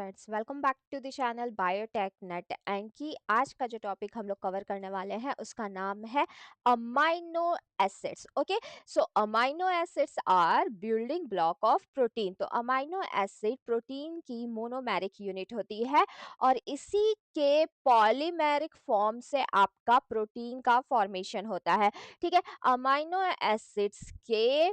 Friends, welcome back to the channel Biotech Net. And की आज का जो टॉपिक हम लोग कवर करने वाले हैं उसका नाम है amino acids. Okay, so amino acids are building block of protein. तो अमाइनो एसिड प्रोटीन की मोनोमेरिक यूनिट होती है और इसी के पॉलीमेरिक फॉर्म से आपका प्रोटीन का फॉर्मेशन होता है। ठीक है, अमाइनो एसिड्स के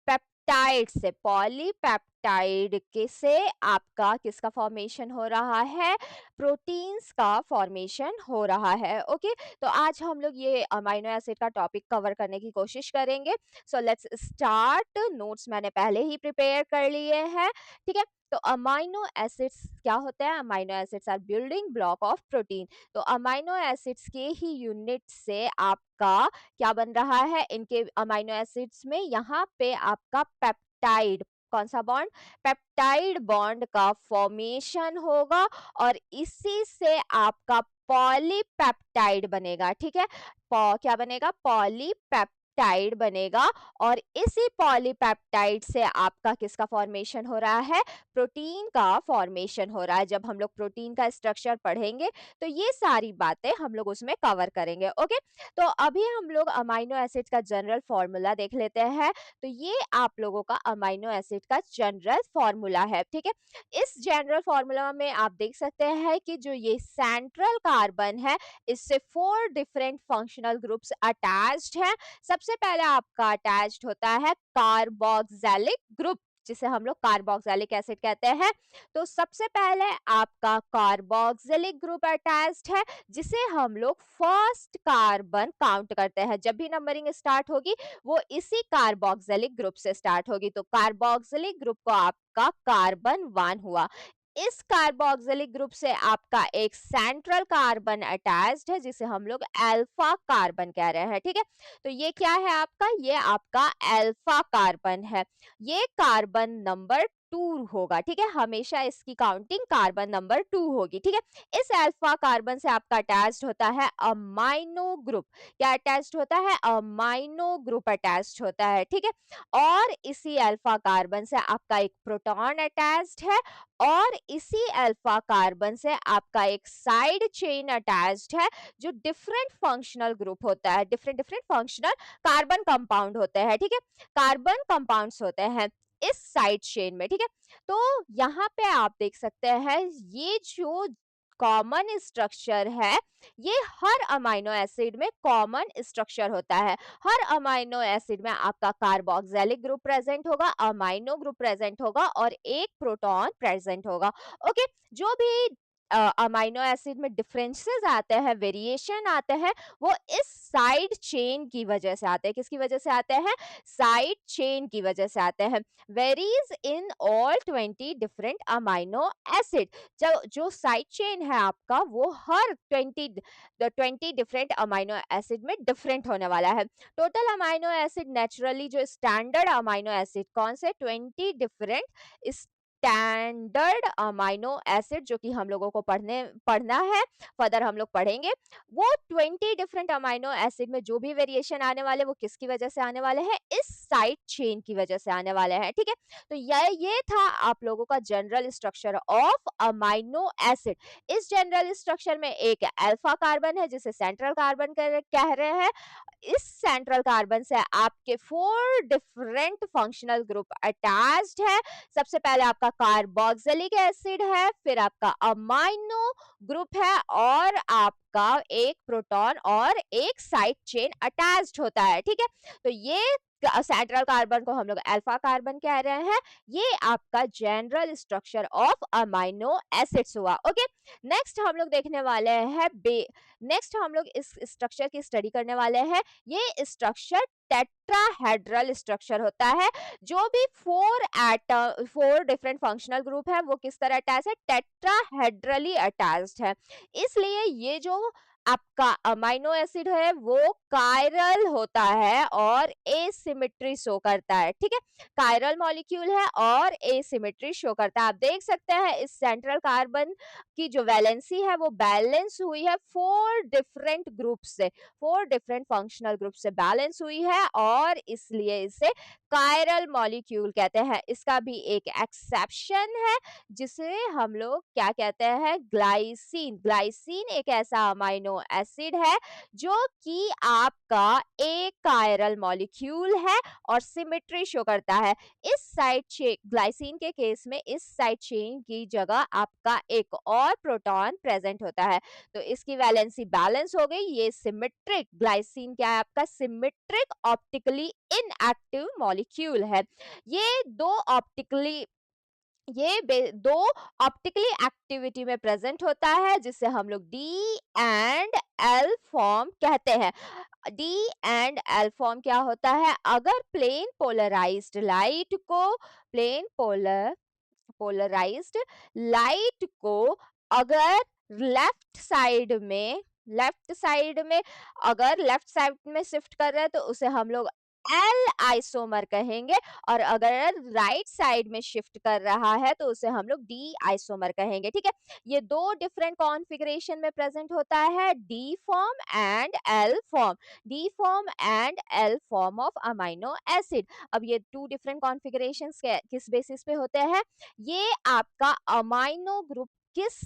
पेप्टाइड से पॉलीपेप्टाइड के से आपका किसका फॉर्मेशन हो रहा है, प्रोटीन्स का फॉर्मेशन हो रहा है। ओके, तो आज हम लोग ये अमाइनो एसिड का टॉपिक कवर करने की कोशिश करेंगे। So let's start. नोट्स मैंने पहले ही प्रिपेयर कर लिए हैं। ठीक है, तो अमाइनो एसिड्स क्या होते हैं? Amino acids are building block of protein. तो अमाइनो एसिड्स के ही यूनिट से आपका क्या बन रहा है? इनके अमाइनो एसिड्स में यहाँ पे आपका पेप्टाइड, कौन सा बॉन्ड? पेप्टाइड बॉन्ड का फॉर्मेशन होगा और इसी से आपका पॉलीपेप्टाइड बनेगा। ठीक है, क्या बनेगा? पॉलीपेप्टाइड बनेगा और इसी पॉलीपेप्टाइड से आपका किसका फॉर्मेशन हो रहा है? प्रोटीन का फॉर्मेशन हो रहा है। जब हम लोग प्रोटीन का स्ट्रक्चर पढ़ेंगे तो ये सारी बातें हम लोग उसमें कवर करेंगे। ओके, तो अभी हम लोग अमाइनो एसिड का जनरल फॉर्मूला देख लेते हैं। तो ये आप लोगों का अमाइनो एसिड का जनरल फॉर्मूला है। ठीक है, इस जनरल फॉर्मूला में आप देख सकते हैं कि जो ये सेंट्रल कार्बन है, इससे 4 डिफरेंट फंक्शनल ग्रुप्स अटैच्ड हैं। सबसे पहले आपका अटैच्ड होता है कार्बोक्सिलिक ग्रुप, जिसे हम लोग कार्बोक्सिलिक एसिड कहते हैं। तो सबसे पहले आपका कार्बोक्सिलिक ग्रुप अटैच्ड है, जिसे हम लोग फर्स्ट कार्बन काउंट करते हैं। जब भी नंबरिंग स्टार्ट होगी वो इसी कार्बोक्सिलिक ग्रुप से स्टार्ट होगी। तो कार्बोक्सिलिक ग्रुप को आपका कार्बन 1 हुआ। इस कार्बोक्सिलिक ग्रुप से आपका एक सेंट्रल कार्बन अटैच्ड है, जिसे हम लोग अल्फा कार्बन कह रहे हैं। ठीक है, तो ये क्या है आपका? ये आपका अल्फा कार्बन है। ये कार्बन नंबर 2 होगा। ठीक है, हमेशा इसकी काउंटिंग कार्बन नंबर 2 होगी। ठीक है, इस अल्फा कार्बन से आपका अटैच्ड होता है अमाइनो ग्रुप। क्या अटैच्ड होता है? अमाइनो ग्रुप अटैच्ड होता है। ठीक है, और इसी अल्फा कार्बन से आपका एक प्रोटॉन अटैच्ड है और इसी अल्फा कार्बन से आपका एक साइड चेन अटैच्ड है, जो डिफरेंट फंक्शनल ग्रुप होता है। Different different functional carbon compound होते हैं। ठीक है, कार्बन कंपाउंड्स होते हैं इस साइड चेन में। ठीक है, तो यहाँ पे आप देख सकते हैं ये जो कॉमन स्ट्रक्चर है, ये हर अमाइनो एसिड में कॉमन स्ट्रक्चर होता है। हर अमाइनो एसिड में आपका कार्बोक्सिलिक ग्रुप प्रेजेंट होगा, अमाइनो ग्रुप प्रेजेंट होगा और एक प्रोटॉन प्रेजेंट होगा। ओके, जो भी अमाइनो एसिड में डिफरेंसेस आते हैं, वेरिएशन आते हैं, वो इस साइड चेन की वजह से आते हैं। किसकी वजह से आते हैं? साइड चेन की वजह से आते हैं। Varies in all 20 different amino acid. जो साइड चेन है आपका, वो हर 20 डिफरेंट अमाइनो एसिड में डिफरेंट होने वाला है। टोटल अमाइनो एसिड नेचुरली जो स्टैंडर्ड अमाइनो एसिड कौन से? 20 डिफरेंट स्टैंडर्ड अमाइनो एसिड, जो कि हम लोगों को पढ़ना है, फर्दर हम लोग पढ़ेंगे। वो 20 डिफरेंट अमाइनो एसिड में जो भी वेरिएशन आने वाले, वो किसकी वजह से आने वाले हैं? इस साइड चेन की वजह से आने वाले हैं। ठीक है, तो ये था आप लोगों का general structure of amino acid. इस जनरल स्ट्रक्चर में एक अल्फा कार्बन है, जिसे सेंट्रल कार्बन कह रहे हैं। इस सेंट्रल कार्बन से आपके 4 डिफरेंट फंक्शनल ग्रुप अटैच्ड है। सबसे पहले आपका कार्बोक्सिलिक एसिड है, फिर आपका अमाइनो ग्रुप है और आपका एक प्रोटॉन और एक साइड चेन अटैच्ड होता है। ठीक है, तो ये सेंट्रल कार्बन को हम लोग अल्फा कार्बन कह रहे हैं। ये आपका general structure of amino acids हुआ। ओके, नेक्स्ट हम लोग देखने वाले हैं नेक्स्ट हम लोग इस स्ट्रक्चर की स्टडी करने वाले हैं। ये स्ट्रक्चर टेट्राहेड्रल स्ट्रक्चर होता है। जो भी 4 डिफरेंट फंक्शनल ग्रुप है, वो किस तरह अटैच है? टेट्राहेड्रली अटैच्ड है। इसलिए ये जो आपका अमाइनो एसिड है वो कायरल होता है और एसिमेट्री शो करता है, ठीक है। कायरल मॉलिक्यूल है और एसिमेट्री शो करता है। आप देख सकते हैं इस सेंट्रल कार्बन की जो वैलेंसी है वो बैलेंस हुई है 4 डिफरेंट ग्रुप से, 4 डिफरेंट फंक्शनल ग्रुप से बैलेंस हुई है और इसलिए इसे कायरल मॉलिक्यूल कहते हैं। इसका भी एक एक्सेप्शन है जिसे हम लोग क्या कहते हैं, ग्लाइसिन। ग्लाइसिन एक ऐसा अमाइनो एसिड है जो कि आपका एक कायरल मॉलिक्यूल है और सिमेट्री शो करता है। इस साइड चेन ग्लाइसिन के केस में इस साइड चेन की जगह आपका एक और प्रोटॉन प्रेजेंट होता है, तो इसकी वैलेंसी बैलेंस हो गई। ये सिमेट्रिक ग्लाइसिन क्या है, आपका सिमेट्रिक ऑप्टिकली इनएक्टिव मॉलिक्यूल है। ये दो ऑप्टिकली दो ऑप्टिकली एक्टिविटी में प्रेजेंट होता है जिसे हम लोग डी एंड एल फॉर्म कहते हैं। डी एंड एल फॉर्म क्या होता है, अगर प्लेन पोलराइज्ड लाइट को प्लेन पोलराइज्ड लाइट को अगर लेफ्ट साइड में अगर लेफ्ट साइड में शिफ्ट कर रहे हैं तो उसे हम लोग एल आइसोमर कहेंगे, और अगर राइट साइड में शिफ्ट कर रहा है तो उसे हम लोग डी आइसोमर कहेंगे, ठीक है। ये दो डिफरेंट कॉन्फ़िगरेशन में प्रेजेंट होता है, D form and L form. D form and L form of amino acid. अब ये टू डिफरेंट कॉन्फ़िगरेशंस किस बेसिस पे होते हैं, ये आपका अमाइनो ग्रुप किस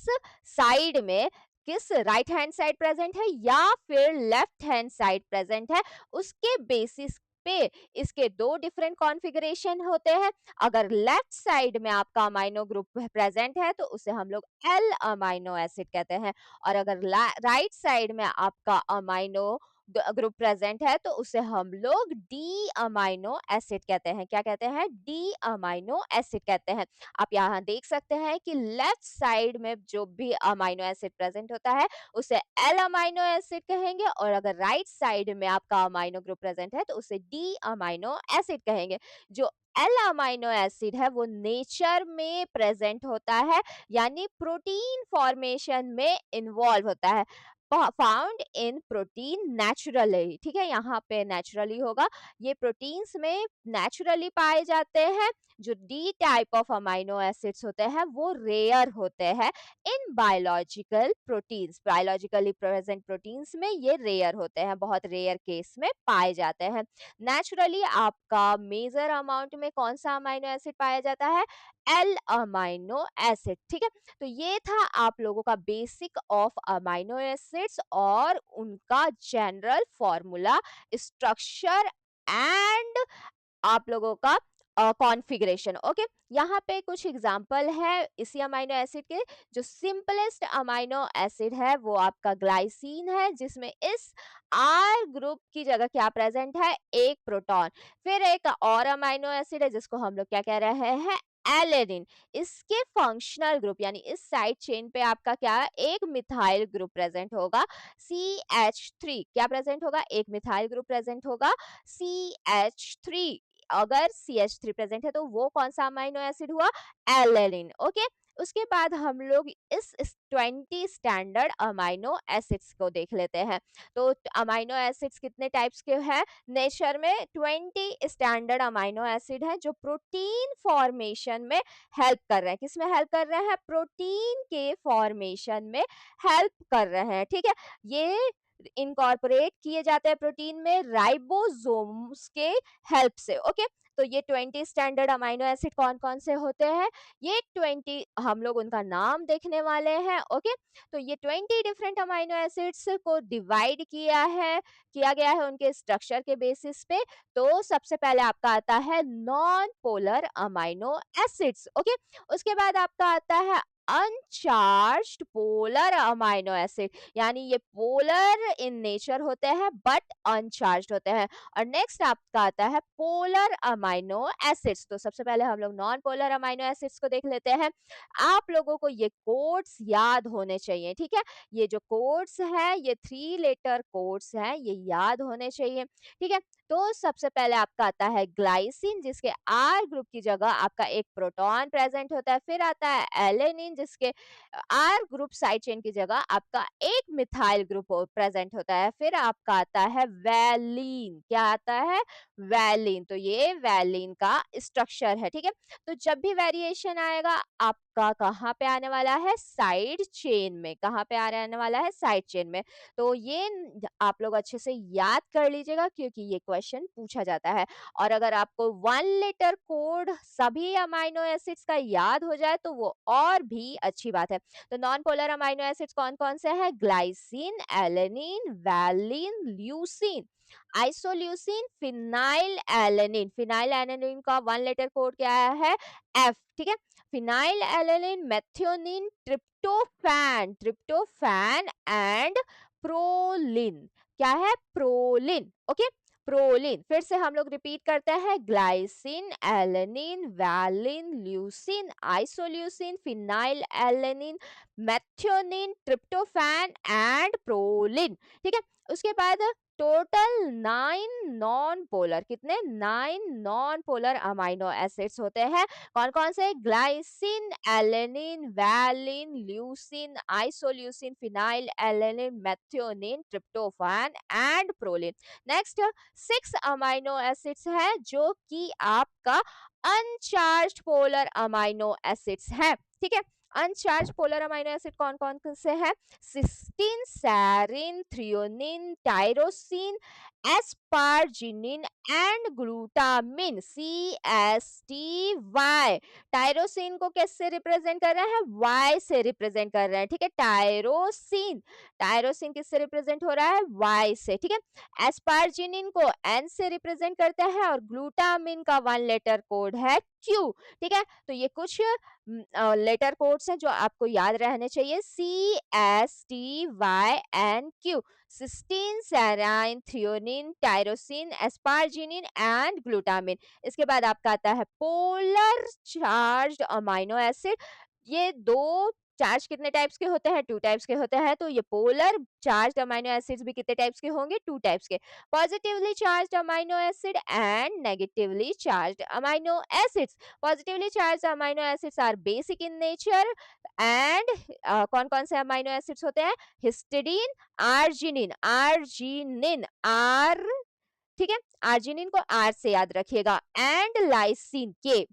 साइड में, किस राइट हैंड साइड प्रेजेंट है या फिर लेफ्ट हैंड साइड प्रेजेंट है, उसके बेसिस पे इसके दो डिफरेंट कॉन्फ़िगरेशन होते हैं। अगर लेफ्ट साइड में आपका अमाइनो ग्रुप प्रेजेंट है तो उसे हम लोग एल अमाइनो एसिड कहते हैं, और अगर राइट साइड में आपका अमाइनो ग्रुप प्रेजेंट है तो उसे हम लोग डी अमाइनो एसिड कहते हैं। क्या कहते हैं, डी अमाइनो एसिड कहते हैं। आप यहाँ देख सकते हैं कि लेफ्ट साइड में जो भी अमाइनो एसिड प्रेजेंट होता है उसे एल अमाइनो एसिड कहेंगे, और अगर राइट साइड में आपका अमाइनो ग्रुप प्रेजेंट है तो उसे डी अमाइनो एसिड कहेंगे। जो एल अमाइनो एसिड है वो नेचर में प्रेजेंट होता है, यानी प्रोटीन फॉर्मेशन में इन्वॉल्व होता है, फाउंड इन प्रोटीन नेचुरली, ठीक है। यहाँ पे नेचुरली होगा, ये प्रोटीन्स में नेचुरली पाए जाते हैं। जो D type of amino acids होते हैं वो रेयर होते हैं in biological proteins. Biologically present proteins में ये रेयर होते हैं, बहुत रेयर केस में पाए जाते हैं। नेचुरली आपका मेजर अमाउंट में कौन सा अमाइनो एसिड पाया जाता है, एल अमाइनो एसिड, ठीक है। तो ये था आप लोगों का बेसिक ऑफ अमाइनो एसिड्स और उनका जनरल फॉर्मूला, स्ट्रक्चर एंड आप लोगों का कॉन्फ़िगरेशन, ओके। यहाँ पे कुछ एग्जांपल है इसी अमाइनो एसिड के। जो सिंपलेस्ट अमाइनो एसिड है वो आपका ग्लाइसिन है, जिसमें इस आर ग्रुप की जगह क्या प्रेजेंट है, एक प्रोटॉन। फिर एक और अमाइनो एसिड है जिसको हम लोग क्या कह रहे हैं, एलेनिन। इसके फंक्शनल ग्रुप यानी इस साइड चेन पे आपका क्या है, एक मिथाइल ग्रुप प्रेजेंट होगा, CH3 क्या प्रेजेंट होगा, एक मिथाइल ग्रुप प्रेजेंट होगा, CH3। अगर CH3 प्रेजेंट है तो वो कौन सा अमाइनो एसिड हुआ, एलेनिन, ओके। उसके बाद हम लोग इस 20 स्टैंडर्ड अमाइनो एसिड्स को देख लेते हैं। तो अमाइनो एसिड्स कितने टाइप्स के हैं, नेचर में 20 स्टैंडर्ड अमाइनो एसिड हैं जो प्रोटीन फॉर्मेशन में हेल्प कर रहे हैं। किसमें हेल्प कर रहे हैं, प्रोटीन के फॉर्मेशन में हेल्प कर रहे हैं, ठीक है। ये इनकॉर्पोरेट किए जाते हैं प्रोटीन में राइबोसोम्स के हेल्प से, ओके। तो ये 20 स्टैंडर्ड अमाइनो एसिड कौन कौन से होते हैं, ये 20 हम लोग उनका नाम देखने वाले हैं, ओके। तो ये 20 डिफरेंट अमाइनो एसिड्स को डिवाइड किया गया है उनके स्ट्रक्चर के बेसिस पे। तो सबसे पहले आपका आता है non polar amino acids, okay. उसके बाद आपका आता है अनचार्ज्ड पोलर अमाइनो एसिड, यानी ये पोलर इन नेचर होते हैं बट अनचार्ज्ड होते हैं। और नेक्स्ट आपका आता है पोलर अमाइनो एसिड्स। तो सबसे पहले हम लोग नॉन पोलर अमाइनो एसिड्स को देख लेते हैं। आप लोगों को ये कोड्स याद होने चाहिए, ठीक है। ये जो कोड्स हैं ये 3 लेटर कोड्स हैं, ये याद होने चाहिए, ठीक है। तो सबसे पहले आपका आता है ग्लाइसिन, जिसके आर ग्रुप की जगह आपका एक प्रोटॉन प्रेजेंट होता है। फिर आता है एलेनिन, जिसके आर ग्रुप साइड चेन की जगह आपका एक मिथाइल ग्रुप प्रेजेंट होता है। फिर आपका आता है वैलीन। क्या आता है? वैलीन। तो ये वैलीन का स्ट्रक्चर है, ठीक है। तो जब भी वेरिएशन आएगा आपका कहाँ पे आने वाला है? साइड चेन में। कहाँ पे आने वाला है? साइड चेन में। तो ये आप लोग अच्छे से याद कर लीजिएगा, क्योंकि ये क्वेश्चन पूछा जाता है। और अगर आपको 1 लेटर कोड सभी अमाइनो एसिड्स का याद हो जाए तो वो और भी अच्छी बात है। तो नॉन पोलर अमाइनो एसिड्स कौन कौन से हैं? Glycine, alanine, valine, leucine, isoleucine, phenyl alanine. Phenyl alanine का 1 लेटर कोड क्या है? एफ, ठीक है। Phenyl alanine, methionine, tryptophan, tryptophan and proline. क्या है? प्रोलिन। Okay, proline. फिर से हम लोग रिपीट करते हैं। Glycine, alanine, valine, leucine, isoleucine, phenyl alanine, methionine, tryptophan and proline, ठीक है। उसके बाद टोटल 9 नॉन पोलर, कितने? 9 नॉन पोलर अमाइनो एसिड्स होते हैं। कौन कौन से? Glycine, alanine, valine, leucine, isoleucine, phenyl alanine, methionine, tryptophan and proline. Next 6 amino acids है जो कि आपका अनचार्ज पोलर अमाइनो एसिड्स है, ठीक है। अनचार्ज पोलर अमाइनो एसिड कौन कौन से हैं? Cysteine, serine, threonine, tyrosine, asparagine and glutamine, CSTY। Tyrosine को किससे रिप्रेजेंट कर रहे हैं? Y से रिप्रेजेंट कर रहे हैं, ठीक है। टायरोसिन, टायरोसिन किससे रिप्रेजेंट हो रहा है? Y से, ठीक है। एस्पार्जिनिन को N से रिप्रेजेंट करता है और ग्लूटामिन का 1 लेटर कोड है Q, ठीक है। तो ये कुछ लेटर कोड्स हैं जो आपको याद रहने चाहिए। CSTYNQ, cysteine, serine, threonine, tyrosine, asparagine and glutamine. इसके बाद आपका आता है पोलर चार्ज्ड अमाइनो एसिड। ये दो चार्ज कितने टाइप्स के होते हैं? 2 टाइप्स के होते हैं। तो ये पोलर चार्ज्ड अमाइनो एसिड्स भी कितने टाइप्स के होंगे? 2 टाइप्स के। Positively charged amino acid and negatively charged amino acids. Positively charged amino acids are basic in nature and कौन कौन से अमाइनो एसिड्स होते हैं? हिस्टिडीन, आर्जिनिन, आर्जिनिन, आर, ठीक है। आर्जिनिन को आर से याद रखिएगा, एंड लाइसिन के।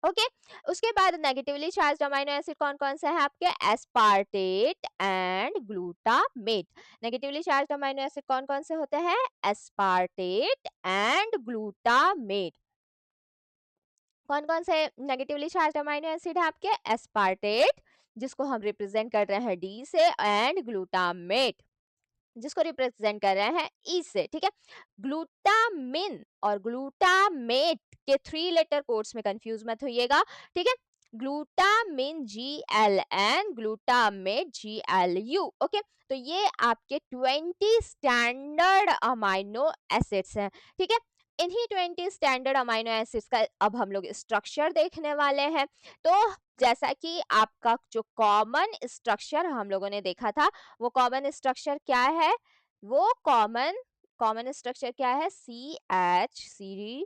ओके, उसके बाद नेगेटिवली चार्ज अमाइनो एसिड कौन कौन से हैं आपके? Aspartate and glutamate. Negatively charge amino acid कौन कौन से होते हैं? Aspartate and glutamate. कौन कौन से नेगेटिवली चार्ज अमाइनो एसिड है आपके? एस्पार्टेट, जिसको हम रिप्रेजेंट कर रहे हैं डी से, एंड ग्लूटामेट, जिसको रिप्रेजेंट कर रहे हैं ई से, ठीक है। ग्लूटामिन और ग्लूटामेट के 3 लेटर कोड्स में कंफ्यूज मत होइएगा, ठीक है। Glutamine GLN, glutamate GLU। Okay, तो ये आपके 20 स्टैंडर्ड अमाइनो एसिड्स हैं, ठीक है। इन्हीं 20 स्टैंडर्ड अमाइनो एसिड्स का अब हम लोग स्ट्रक्चर देखने वाले हैं। तो जैसा कि आपका जो कॉमन स्ट्रक्चर हम लोगों ने देखा था, वो कॉमन स्ट्रक्चर क्या है? वो कॉमन कॉमन स्ट्रक्चर क्या है? CH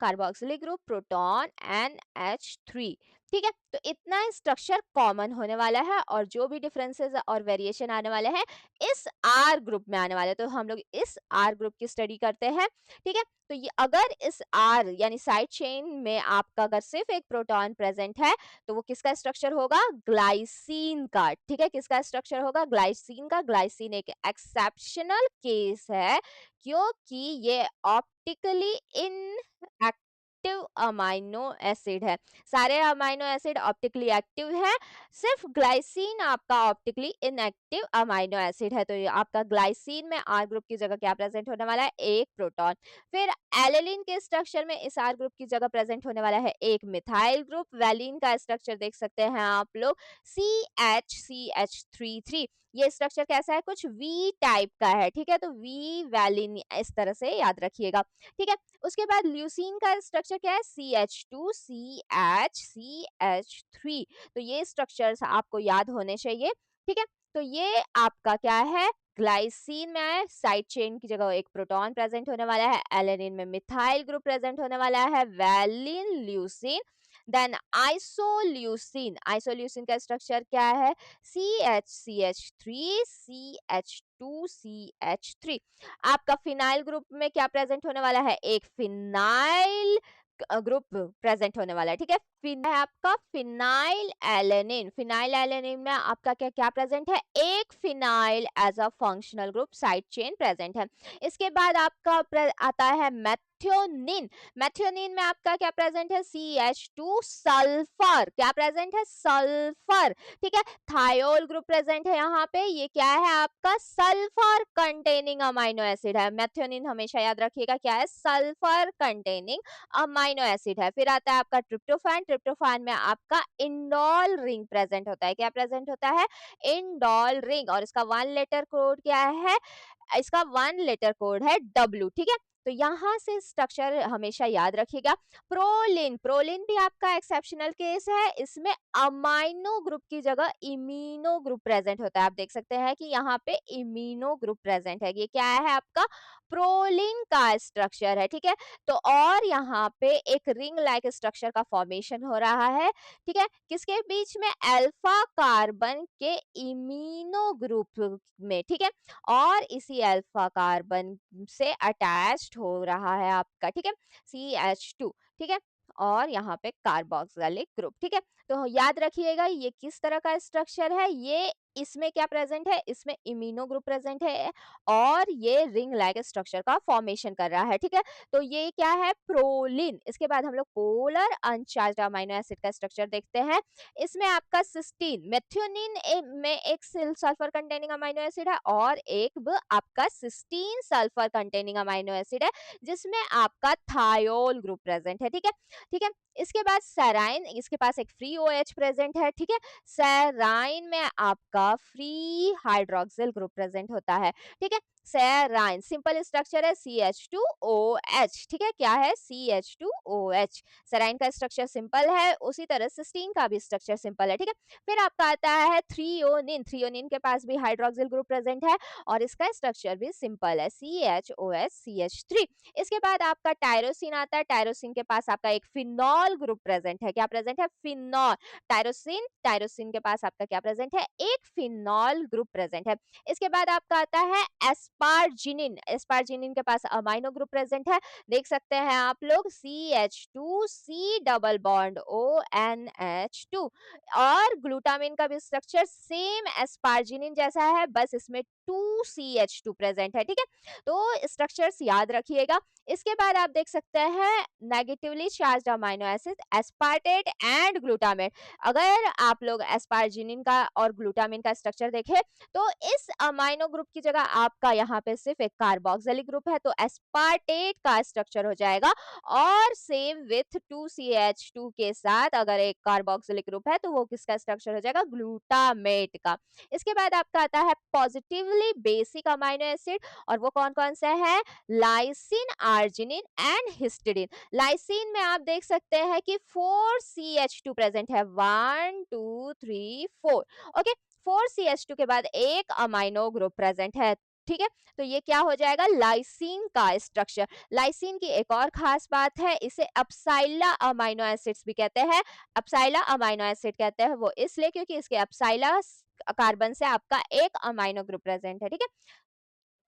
carboxylic group, proton, NH3, ठीक है। तो इतना स्ट्रक्चर कॉमन होने वाला है और जो भी डिफरेंसेस और वेरिएशन आने वाले हैं इस आर ग्रुप में आने वाले हैं। तो हम लोग इस आर ग्रुप की स्टडी करते हैं, ठीक है। तो ये अगर इस आर यानी साइड चेन में आपका अगर सिर्फ एक प्रोटॉन प्रेजेंट है तो वो किसका स्ट्रक्चर होगा? ग्लाइसिन का, ठीक है। किसका स्ट्रक्चर होगा? ग्लाइसिन का। ग्लाइसिन एक एक्सेप्शनल केस है क्योंकि ये ऑप्टिकली इनएक्टिव अमाइनो एसिड है। सारे अमाइनो एसिड ऑप्टिकली एक्टिव है, सिर्फ ग्लाइसिन आपका ऑप्टिकली इनएक्टिव अमाइनो एसिड है। तो ये आपका ग्लाइसिन में आर ग्रुप की जगह क्या प्रेजेंट होने वाला है? एक प्रोटॉन। फिर एलेलिन के स्ट्रक्चर में इस आर ग्रुप की जगह प्रेजेंट होने वाला है एक मिथाइल ग्रुप। वैलिन का स्ट्रक्चर देख सकते हैं आप लोग, CH3 ये स्ट्रक्चर कैसा है? कुछ वी टाइप का है, ठीक है। तो वी वैलिन इस तरह से याद रखिएगा, ठीक है। उसके बाद ल्यूसीन का स्ट्रक्चर क्या है? CH2CH3। तो ये स्ट्रक्चर्स आपको याद होने चाहिए, ठीक है। तो ये आपका क्या है? ग्लाइसिन में साइड चेन की जगह एक प्रोटॉन प्रेजेंट होने वाला है, एलेनिन में मिथाइल ग्रुप प्रेजेंट होने वाला है, valine leucine, then isoleucine, isoleucine का स्ट्रक्चर क्या है, CH CH3 आपका फिनाइल ग्रुप में क्या प्रेजेंट होने वाला है, एक फिनाइल ग्रुप प्रेजेंट होने वाला है, ठीक है। फिन है आपका फिनाइल एलेनिन में आपका क्या क्या प्रेजेंट है, एक phenyl as a functional group side chain present है। इसके बाद आपका आता है मेथियोनिन, मेथियोनिन में आपका क्या प्रेजेंट है, CH2 सल्फर, क्या प्रेजेंट है, सल्फर, ठीक है। थायोल ग्रुप प्रेजेंट है यहाँ पे, ये क्या है आपका सल्फर कंटेनिंग अमाइनो एसिड है। मेथियोनिन हमेशा याद रखिएगा क्या है, सल्फर कंटेनिंग अमाइनो एसिड है। फिर आता है आपका ट्रिप्टोफैन, ट्रिप्टोफैन में आपका इंडोल रिंग प्रेजेंट होता है, क्या प्रेजेंट होता है, इंडोल रिंग, और इसका 1 लेटर कोड क्या है, इसका 1 लेटर कोड है W, ठीक है। तो यहाँ से स्ट्रक्चर हमेशा याद रखिएगा। प्रोलिन, प्रोलिन भी आपका एक्सेप्शनल केस है, इसमें अमाइनो ग्रुप की जगह इमीनो ग्रुप प्रेजेंट होता है। आप देख सकते हैं कि यहाँ पे इमीनो ग्रुप प्रेजेंट है, ये क्या है आपका प्रोलिन का स्ट्रक्चर है, ठीक है। तो और यहाँ पे एक रिंग लाइक स्ट्रक्चर का फॉर्मेशन हो रहा है, ठीक है, किसके बीच में, अल्फा कार्बन के इमीनो ग्रुप में, ठीक है, और इसी अल्फा कार्बन से अटैच्ड हो रहा है आपका, ठीक है, CH2, ठीक है, और यहाँ पे कार्बोक्सिलिक ग्रुप, ठीक है। तो याद रखिएगा ये किस तरह का स्ट्रक्चर है, ये इसमें क्या प्रेजेंट है, इसमें इम्यूनो ग्रुप प्रेजेंट है और ये रिंग लाइक स्ट्रक्चर का फॉर्मेशन कर रहा है, ठीक है। तो ये क्या है, प्रोलिन। इसके बाद हम लोग पोलर अनचार्ज्ड अमाइनो एसिड का स्ट्रक्चर देखते हैं। इसमें आपका सिस्टीन, मेथियोनिन में एक सल्फर कंटेनिंग अमाइनो एसिड है और एक आपका cysteine sulphur containing amino acid है, जिसमें आपका थायोल ग्रुप प्रेजेंट है, ठीक है, ठीक है। इसके बाद सेराइन, इसके पास एक फ्री OH प्रेजेंट है, ठीक है। सेराइन में आपका फ्री हाइड्रोक्सिल ग्रुप प्रेजेंट होता है, ठीक है। सेराइन सिंपल स्ट्रक्चर है CH2OH, ठीक है, क्या है, CH2OH। सेराइन का स्ट्रक्चर सिंपल है, उसी तरह सिस्टीन का भी स्ट्रक्चर सिंपल है, ठीक है। फिर आपका आता है थ्रियोनिन, थ्रियोनिन के पास भी हाइड्रोक्सिल ग्रुप प्रेजेंट है और इसका स्ट्रक्चर भी सिंपल है, CHOH CH3। इसके बाद आपका टायरोसिन आता है, टायरोसिन के पास आपका एक फिनॉल ग्रुप प्रेजेंट है, क्या प्रेजेंट है, फिनॉल, टायरोसिन, टायरोसिन के पास आपका क्या प्रेजेंट है, एक फिनॉल ग्रुप प्रेजेंट है। इसके बाद आपका आता है एस्पार्जिनिन, एस्पार्जिनिन के पास अमाइनो ग्रुप प्रेजेंट है, देख सकते हैं आप लोग, CH2C डबल बॉन्ड ONH2, और ग्लूटामिन का भी स्ट्रक्चर सेम एस्पार्जिनिन जैसा है, बस इसमें 2CH2 प्रेजेंट है, ठीक है। तो स्ट्रक्चर्स याद रखिएगा। इसके बाद आप देख सकते हैं negatively charged amino acid aspartate and glutamate. अगर आप लोग एस्पार्जिनिन का और ग्लूटामिन का स्ट्रक्चर देखें तो इस अमाइनो ग्रुप की जगह आपका यहाँ पे सिर्फ एक कार्बोक्सिलिक ग्रुप है, तो एस्पार्टेट का स्ट्रक्चर हो जाएगा। और सेम विथ 2CH2 के साथ अगर एक कार्बोक्सिलिक ग्रुप है तो वो किसका स्ट्रक्चर हो जाएगा, ग्लूटामेट का। इसके बाद आपका आता है पॉजिटिवली बेसिक अमाइनो एसिड, और वो कौन कौन से हैं, lysine, arginine and histidine. Lysine में आप देख सकते हैं कि 4CH2 प्रेजेंट है, 1 2 3 4, ओके। 4CH2 के बाद एक अमाइनो ग्रुप प्रेजेंट है, ठीक है। तो ये क्या हो जाएगा, लाइसिन का स्ट्रक्चर। लाइसिन की एक और खास बात है, इसे अपसाइला अमाइनो एसिड्स भी कहते हैं। अपसाइला अमाइनो एसिड कहते हैं वो इसलिए क्योंकि इसके अपसाइला कार्बन से आपका एक अमाइनो ग्रुप प्रेजेंट है, ठीक है।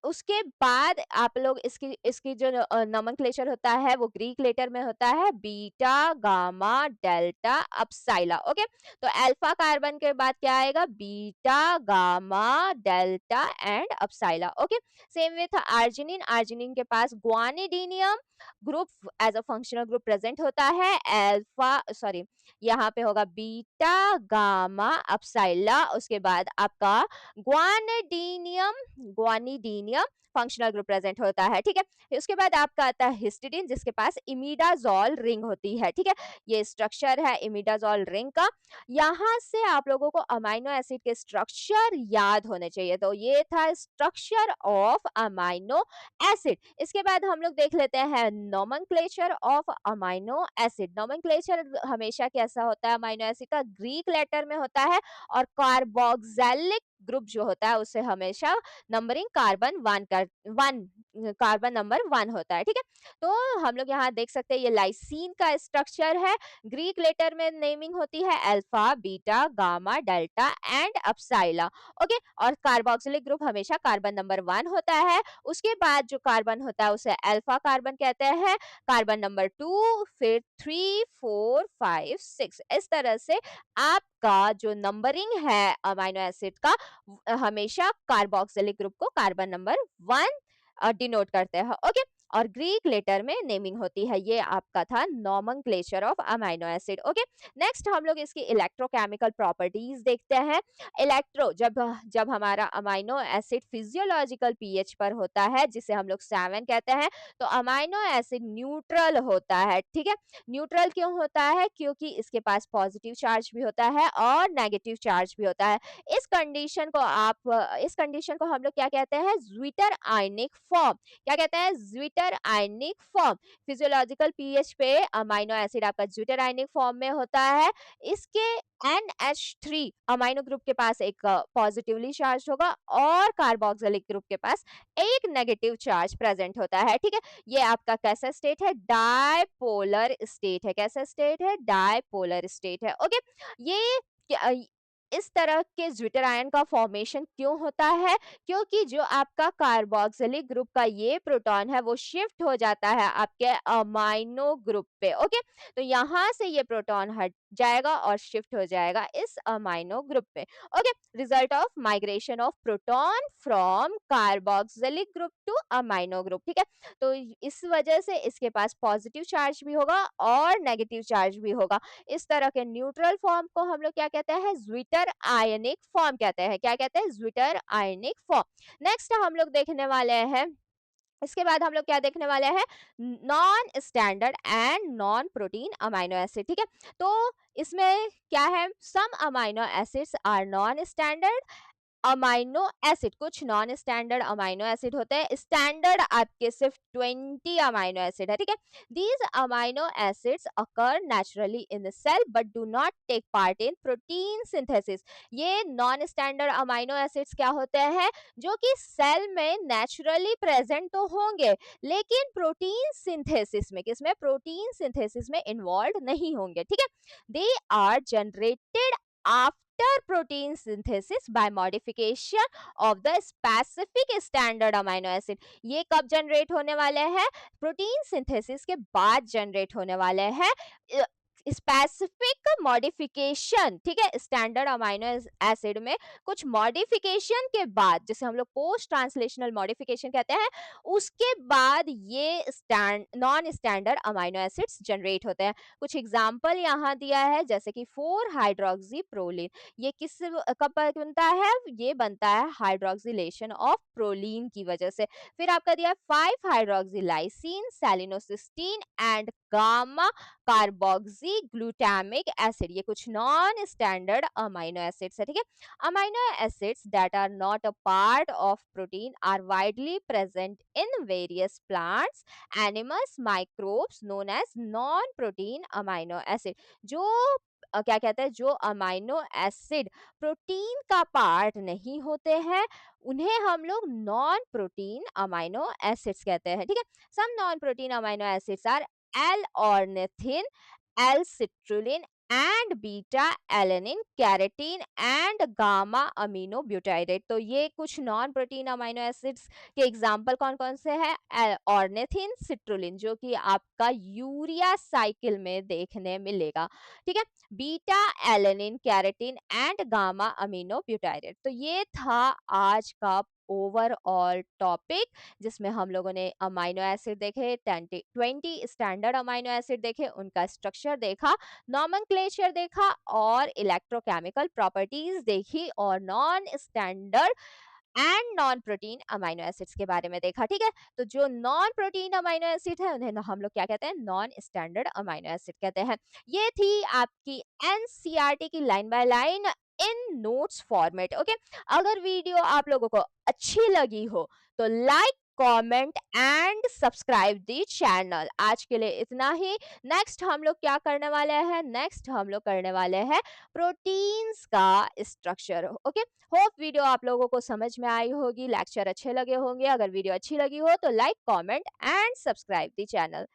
उसके बाद आप लोग इसकी इसकी जो नोमेनक्लेचर होता है वो ग्रीक लेटर में होता है, beta, gamma, delta, epsilon, okay. तो अल्फा कार्बन के बाद क्या आएगा, beta, gamma, delta and epsilon, okay. Same with arginine, arginine के पास guanidinium group as a functional group present होता है, अल्फा सॉरी यहाँ पे होगा बीटा, गामा, अपसाइला, उसके बाद आपका ग्वानिडीनियम, ग्वानिडीनियम फंक्शनल ग्रुप प्रेजेंट होता है, ठीक है। उसके बाद आपका आता है हिस्टिडीन, जिसके पास इमिडाजोल रिंग होती है, ठीक है। ये स्ट्रक्चर है इमिडाजोल रिंग का। यहाँ से आप लोगों को अमाइनो एसिड के स्ट्रक्चर याद होने चाहिए। तो ये था स्ट्रक्चर ऑफ अमाइनो एसिड। इसके बाद हम लोग देख लेते हैं nomenclature of amino acid. Nomenclature हमेशा कैसा होता है अमाइनो एसिड का, ग्रीक लेटर में होता है और कार्बोक्सिलिक ग्रुप जो होता है उससे हमेशा नंबरिंग कार्बन कार्बन नंबर 1 होता है, ठीक है? तो हम लोग यहाँ देख सकते हैं ये लाइसीन का स्ट्रक्चर है। ग्रीक लेटर में नेमिंग होती है alpha, beta, gamma, delta and epsilon. Okay, और कार्बोक्सिलिक ग्रुप हमेशा कार्बन नंबर 1 होता है। उसके बाद जो कार्बन होता है उसे अल्फा कार्बन कहते हैं, कार्बन नंबर 2, फिर 3, 4, 5, 6। इस तरह से आपका जो नंबरिंग है अमीनो एसिड का हमेशा कार्बोक्सिलिक ग्रुप को कार्बन नंबर 1 डिनोट करते हैं। ओके, और ग्रीक लेटर में नेमिंग होती है। ये आपका था nomenclature of amino acid. Okay, next हम लोग इसकी इलेक्ट्रोकेमिकल प्रॉपर्टीज देखते हैं। इलेक्ट्रो जब जब हमारा अमीनो एसिड फिजियोलॉजिकल पीएच पर होता है जिसे हम लोग 7 कहते हैं, तो अमीनो एसिड न्यूट्रल होता है, ठीक है? न्यूट्रल क्यों होता है? क्योंकि इसके पास पॉजिटिव चार्ज भी होता है और नेगेटिव चार्ज भी होता है। इस कंडीशन को हम लोग क्या कहते हैं? Zwitter ionic form. क्या कहते हैं? Zwitter ionic form. Physiological pH पे अमीनो एसिड आपका ज्विटर आयनिक फॉर्म में होता है। इसके NH3 अमीनो ग्रुप के पास एक पॉजिटिवली चार्ज होगा और कार्बोक्सिलिक ग्रुप के पास एक नेगेटिव चार्ज प्रेजेंट होता है, ठीक है? ये आपका कैसा स्टेट है? डायपोलर स्टेट है। कैसा स्टेट है? डायपोलर स्टेट है। ओके, ये इस तरह के ज्विटर आयन का फॉर्मेशन क्यों होता है? क्योंकि जो आपका कार्बोक्सिलिक ग्रुप का ये प्रोटॉन है वो शिफ्ट हो जाता है आपके अमाइनो ग्रुप पे। ओके, तो यहाँ से ये प्रोटॉन हट जाएगा और शिफ्ट हो जाएगा इस अमाइनो ग्रुप पे। Okay, result of migration of proton from carboxylic group two amino group, ठीक है? तो इस वजह से इसके पास पॉजिटिव चार्ज भी होगा और नेगेटिव चार्ज भी होगा। इस तरह के न्यूट्रल फॉर्म को हम लोग क्या कहते हैं? ज्विटर आयनिक फॉर्म कहते हैं। क्या कहते हैं? Zwitter ionic form. नेक्स्ट हम लोग देखने वाले हैं, इसके बाद हम लोग क्या देखने वाले हैं? Non standard and non protein amino acid, ठीक है? तो इसमें क्या है? Some amino acids are non standard amino acid. कुछ नॉन स्टैंडर्ड अमाइनो एसिड होते हैं, स्टैंडर्ड आपके सिर्फ 20 अमाइनो एसिड है, ठीक है? These amino acids occur naturally in the cell but do not take part in protein synthesis. ये non standard amino acids क्या होते हैं? जो कि सेल में नेचुरली प्रेजेंट तो होंगे लेकिन प्रोटीन सिंथेसिस में, किसमें? प्रोटीन सिंथेसिस में इन्वॉल्व नहीं होंगे, ठीक है? They are generated after protein synthesis by modification of the specific standard amino acid। ये कब जनरेट होने वाले हैं? प्रोटीन सिंथेसिस के बाद जनरेट होने वाले हैं। स्पेसिफिक मॉडिफिकेशन, ठीक है? स्टैंडर्ड अमाइनो एसिड में कुछ मॉडिफिकेशन के बाद, जिसे हम लोग पोस्ट ट्रांसलेशनल मॉडिफिकेशन कहते हैं, उसके बाद ये non standard amino acids generate होते हैं। कुछ एग्जाम्पल यहाँ दिया है, जैसे कि 4 हाइड्रोक्सी प्रोलीन। ये किस कब बनता है? ये बनता है हाइड्रोक्सिलेशन ऑफ प्रोलीन की वजह से। फिर आपका दिया 5 hydroxy lysine, selenocysteine and gamma carboxy glutamic acid. ये कुछ नॉन स्टैंडर्ड अमाइनो एसिड्स है, ठीक है? Amino acids that are not a part of protein are widely present in various plants, animals, microbes known as non protein amino acid. जो क्या कहते हैं? जो अमाइनो एसिड प्रोटीन का पार्ट नहीं होते हैं उन्हें हम लोग नॉन प्रोटीन अमाइनो एसिड्स कहते हैं, ठीक है? Some non protein amino acids are L-ornithine, L-citrulline and beta alanine, keratin and gamma aminobutyric। तो ये कुछ नॉन प्रोटीन अमाइनो एसिड्स के एग्जाम्पल कौन कौन से हैं? ऑर्निथिन, सिट्रुलिन, जो कि आपका यूरिया साइकिल में देखने मिलेगा, ठीक है? Beta alanine, keratin and gamma aminobutyrate. तो ये था आज का ओवरऑल टॉपिक, जिसमें हम लोगों ने अमाइनो एसिड देखे, 20 स्टैंडर्ड अमाइनो एसिड देखे, उनका स्ट्रक्चर देखा, नॉमेनक्लेचर देखा और इलेक्ट्रोकेमिकल प्रॉपर्टीज देखी और non standard and non protein amino acids के बारे में देखा, ठीक है? तो जो नॉन प्रोटीन अमाइनो एसिड है उन्हें हम लोग क्या कहते हैं? नॉन स्टैंडर्ड अमाइनो एसिड कहते हैं। ये थी आपकी एनसीईआरटी की line by line in notes format. Okay, अगर वीडियो आप लोगों को अच्छी लगी हो तो like, comment and subscribe the channel. आज के लिए इतना ही। नेक्स्ट हम लोग क्या करने वाले हैं? नेक्स्ट हम लोग करने वाले हैं प्रोटीन्स का स्ट्रक्चर। ओके, होप वीडियो आप लोगों को समझ में आई होगी, लेक्चर अच्छे लगे होंगे। अगर वीडियो अच्छी लगी हो तो like, comment and subscribe the channel.